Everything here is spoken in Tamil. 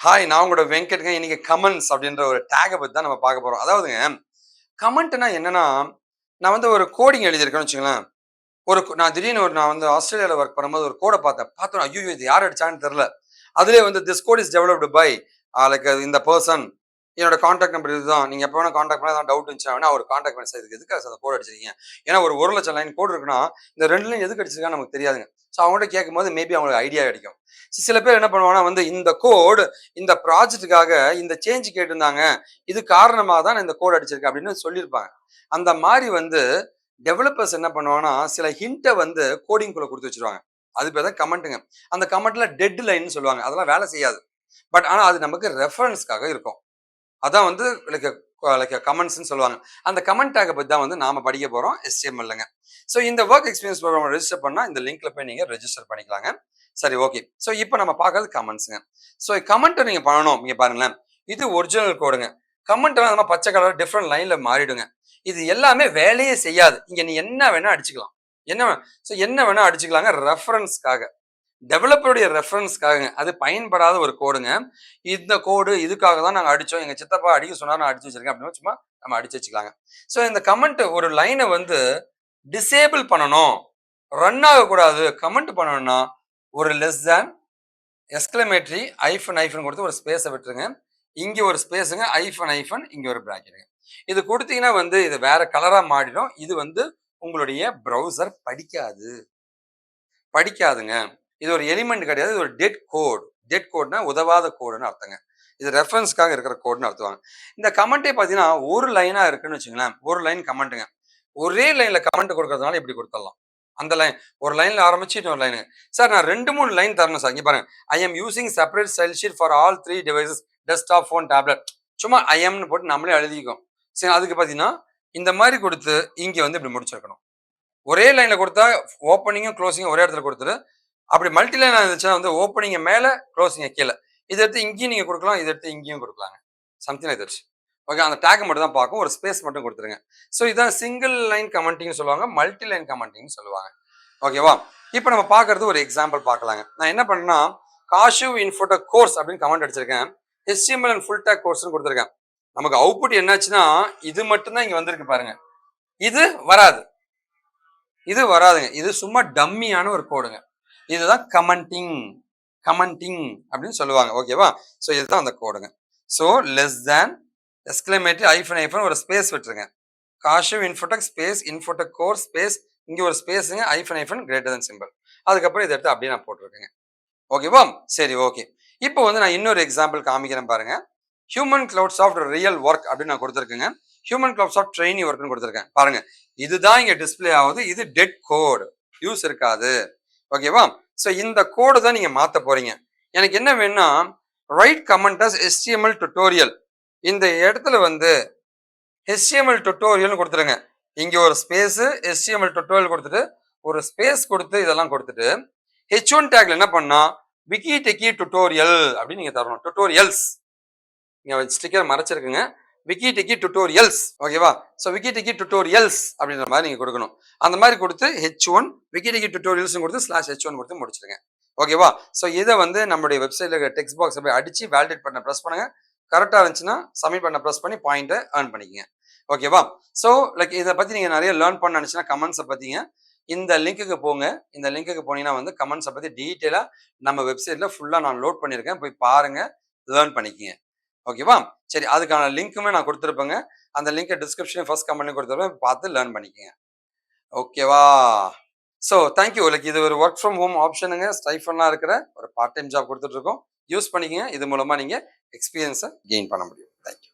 ஹாய், நான் உங்களோட வெங்கட்ங்க. இன்னைக்கு கமெண்ட்ஸ் அப்படின்ற ஒரு டேக பத்தி தான் நம்ம பார்க்க போறோம். அதாவதுங்க, கமெண்ட்னா என்னன்னா, நான் வந்து ஒரு கோடிங் எழுதியிருக்கேன்னு வச்சுக்கங்களேன். நான் திடீர்னு நான் வந்து ஆஸ்திரேலியால வொர்க் பண்ணும்போது ஒரு கோட பார்த்தேன். பார்த்தோனே ஐய்யயோ! இது யார் அடிச்சாங்கன்னு தெரியல. அதிலேயே வந்து this code is developed by like இந்த பெர்சன். என்னோட கான்டாக்ட் நம்பர் இதுதான். நீங்க எப்ப வேணா கான்டாக்ட் பண்ணலாம். ஏதாவது டவுட் இருந்துச்சுன்னா ஒரு கான்டாக்ட் பண்ணி சார் இதுக்கு எதுக்காக சார் அந்த கோட் அடிச்சிருக்கீங்க? ஏன்னா ஒரு 1,00,000 லைன் கோட் இருக்குன்னா, இந்த 2 லைன் எதுக்கு அடிச்சிருக்காங்கன்னு நமக்கு தெரியாதுங்க. ஸோ அவங்ககிட்ட கேட்கும்போது மேபி அவங்களுக்கு ஐடியா கிடைக்கும். சில பேர் என்ன பண்ணுவாங்கன்னா வந்து இந்த கோட் இந்த ப்ராஜெக்ட்டுக்காக இந்த சேஞ்ச் கேட்டிருந்தாங்க. இது காரணமா தான் நான் இந்த கோட் அடிச்சிருக்கேன் அப்படின்னு சொல்லியிருப்பாங்க. அந்த மாரி வந்து டெவலப்பர்ஸ் என்ன பண்ணுவாங்கன்னா, சில ஹிண்ட்ட வந்து கோடிங்குள்ள குடுத்து வச்சுருவாங்க. அது பேர் தான் கமெண்ட்டுங்க. அந்த கமெண்ட்ல டெட் லைன்னு சொல்லுவாங்க. அதெல்லாம் வேலை செய்யாது. பட் ஆனா அது நமக்கு ரெஃபரன்ஸ்க்காக இருக்கும். அதான் வந்து லைக் கமெண்ட்ஸ்ன்னு சொல்லுவாங்க. அந்த கமெண்ட் டேக்க பத்தி தான் வந்து நாம படிக்க போறோம் HTMLங்க. ஸோ இந்த வொர்க் எக்ஸ்பீரியன்ஸ் ப்ரோகிராம் ரெஜிஸ்டர் பண்ணா இந்த லிங்க்ல போய் நீங்க ரெஜிஸ்டர் பண்ணிக்கலாங்க. சரி, ஓகே. ஸோ இப்போ நம்ம பார்க்கறது கமெண்ட்ஸ்ங்க. ஸோ கமெண்ட்ட நீங்க பண்ணணும். இங்க பாருங்களேன். இது ஒரிஜினல் கோடுங்க. கமெண்ட் எல்லாம் பச்சை கலர் டிஃபரெண்ட் லைன்ல மாறிடுங்க. இது எல்லாமே வேலையே செய்யாது. இங்க நீ என்ன வேணா அடிச்சுக்கலாம். என்ன வேணா அடிச்சுக்கலாங்க ரெஃபரன்ஸ்க்காக. டெவலப்பருடைய ரெஃபரன்ஸ்க்காகங்க. அது பயன்படாத ஒரு கோடுங்க. இந்த கோடு இதுக்காக தான் நாங்க அடிச்சோம். எங்க சித்தப்பா அடிக்க சொன்னாரு, நான் அடிச்சு வச்சிருக்கேன் அப்படின்னு சும்மா நம்ம அடிச்சு வச்சுக்கலாங்க. ஸோ இந்த கமெண்ட் ஒரு லைனை வந்து டிசேபிள் பண்ணணும், ரன் ஆகக்கூடாது, கமெண்ட் பண்ணணும்னா ஒரு லெஸ் தேன் எக்ஸ்கிளமேட்டரி ஐஃபன் ஐஃபன் கொடுத்து ஒரு ஸ்பேஸை விட்டுருங்க. இங்க ஒரு ஸ்பேஸுங்க, ஐஃபன் ஐஃபன் இங்க ஒரு பிராக்கெட்டுங்க. இது கொடுத்தீங்கன்னா வந்து இது வேற கலரா மாறிடும். இது வந்து உங்களுடைய ப்ரௌசர் படிக்காதுங்க. இது ஒரு எலிமெண்ட் கிடையாது. இது ஒரு டெட் கோட். டெட் கோட்னா உதவாத கோடுன்னு அர்த்தங்க. இது ரெஃபரன்ஸ்க்காக இருக்கிற கோட்னு அர்த்தவாங்க. இந்த கமெண்ட்டே பார்த்தீங்கன்னா, ஒரு லைனா இருக்குன்னு வச்சுங்களேன். ஒரு லைன் கமெண்ட்டுங்க. ஒரே லைன்ல கமெண்ட் கொடுக்கறதுனால இப்படி கொடுத்துடலாம். அந்த லைன் ஒரு லைன்ல ஆரம்பிச்சு இன்னொரு லைனுங்க. சார் நான் 2, 3 லைன் தரணும் சார். இங்க பாருங்க. I am using separate style sheet for all 3 devices desktop, phone, tablet. சும்மா ஐ எம்னு போட்டு நம்மளே எழுதிக்கோம். சரி, அதுக்கு பார்த்தீங்கன்னா, இந்த மாதிரி கொடுத்து இங்க வந்து இப்படி முடிச்சிருக்கணும். ஒரே லைன்ல கொடுத்தா ஓப்பனிங்கும் க்ளோசிங்கும் ஒரே இடத்துல கொடுத்துரு. அப்படி மல்டி லைனா இருந்துச்சுன்னா வந்து ஓப்பனிங் மேல, க்ளோசிங் கீழ. இத எடுத்து இங்கேயும் நீங்க கொடுக்கலாம். இத எடுத்து இங்கேயும் கொடுக்கலாங்க. Something like that. ஓகே, அந்த டேக் மட்டும் தான் பார்க்கும். ஒரு ஸ்பேஸ் மட்டும் கொடுத்துருங்க. ஸோ இதான் சிங்கிள் லைன் கமெண்டிங்னு சொல்லுவாங்க. மல்டி லைன் கமெண்டிங்னு சொல்லுவாங்க. ஓகேவா? இப்போ நம்ம பார்க்கறது ஒரு எக்ஸாம்பிள் பார்க்கலாங்க. நான் என்ன பண்ணேன்னா, காஷிவ் இன்ஃபோடெக் கோர்ஸ் அப்படின்னு கமெண்ட் அடிச்சிருக்கேன். HTML அண்ட் ஃபுல் டேக் கோர்ஸ்னு கொடுத்துருக்கேன். நமக்கு அவுட்புட் என்னாச்சுன்னா, இது மட்டும் தான் இங்க வந்திருக்கு பாருங்க. இது வராது. இது வராதுங்க. இது சும்மா டம்மியான ஒரு கோடுங்க. இதுதான் கமெண்டிங் அப்படின்னு சொல்லுவாங்க. ஓகேவா? ஸோ இதுதான் அந்த கோடுங்க. ஸோ லெஸ் தேன் எக்ஸ்கிளமேட்டரி ஐஃபன் ஐஃபன் ஒரு ஸ்பேஸ் விட்டுருங்க. Kashiv Infotech space Infotech core space இங்க ஒரு ஸ்பேஸுங்க, ஐஃபன் ஐஃபன் கிரேட்டர் தன் சிம்பிள். அதுக்கப்புறம் இதை எடுத்து அப்படியே நான் போட்டிருக்கேங்க. ஓகேவா? சரி, ஓகே. இப்போ வந்து நான் இன்னொரு எக்ஸாம்பிள் காமிக்கிறேன் பாருங்க. Human cloud soft real work அப்படின்னு நான் கொடுத்துருக்கேங்க. ஹியூமன் கிளவுட் சாஃப்ட் ட்ரெயினி ஒர்க்னு கொடுத்துருக்கேன். பாருங்க, இதுதான் இங்க டிஸ்பிளே ஆகுது. இது டெட் கோட், யூஸ் இருக்காது. ஓகேவா? ஸோ இந்த கோடு தான் நீங்க மாத்த போறீங்க. எனக்கு என்ன வேணும்னா, write comment as HTML tutorial. இந்த இடத்துல வந்து HTML டுட்டோரியல்னு கொடுத்துருங்க. இங்க ஒரு ஸ்பேஸ் HTML டுட்டோரியல் கொடுத்துட்டு ஒரு ஸ்பேஸ் கொடுத்து இதெல்லாம் கொடுத்துட்டு H1 டேக்ல என்ன பண்ணா விக்கி டெக்கி டுட்டோரியல் அப்படின்னு நீங்க தரணும். டுட்டோரியல்ஸ் இங்க ஸ்டிக்கர் மறைச்சிருக்குங்க. Vicky Techy tutorials. ஓகேவா? ஸோ விக்கி டெக்கி டுட்டோரியல்ஸ் அப்படின்ற மாதிரி நீங்க கொடுக்கணும். அந்த மாதிரி கொடுத்து H1 விக்கி டெக்கி டுட்டோரியல்ஸ் கொடுத்து /H1 கொடுத்து முடிச்சிருங்க. ஓகேவா? ஸோ இதை வந்து நம்மளுடைய வெப்சைட்ல இருக்க டெக்ஸ்ட் பாக்ஸ் போய் அடிச்சு வேலிடேட் பண்ண ப்ரெஸ் பண்ணுங்க. கரெக்டா இருந்துச்சுன்னா சப்மிட் பண்ண ப்ரெஸ் பண்ணி பாயிண்ட்டை ஏர்ன் பண்ணிக்கங்க. ஓகேவா? ஸோ லைக் இதை பத்தி நீங்க நிறைய லேர்ன் பண்ண நினைச்சுன்னா கமெண்ட்ஸை பத்திங்க இந்த லிங்க்குக்கு போங்க. இந்த லிங்க்குக்கு போனீங்கன்னா வந்து கமெண்ட்ஸை பத்தி டீட்டெயிலா நம்ம வெப்சைட்ல ஃபுல்லா நான் லோட் பண்ணியிருக்கேன். போய் பாருங்க, லேர்ன் பண்ணிக்கங்க. ஓகேவா? சரி, அதுக்கான லிங்க்குமே நான் கொடுத்துருப்பேங்க. அந்த லிங்க் டிஸ்கிரிப்ஷன் ஃபர்ஸ்ட் கமெண்ட்லையும் கொடுத்துருப்பேன். பார்த்து லேர்ன் பண்ணிக்கங்க. ஓகேவா? So thank you. லைக் இது ஒரு ஒர்க் ஃப்ரம் ஹோம் ஆப்ஷனுங்க. ஸ்டைஃபன்லாம் இருக்கிற ஒரு பார்ட் டைம் ஜாப் கொடுத்துட்டு இருக்கோம். யூஸ் பண்ணிக்கங்க. இது மூலமா நீங்க எக்ஸ்பீரியன்ஸை கெயின் பண்ண முடியும். தேங்க்யூ.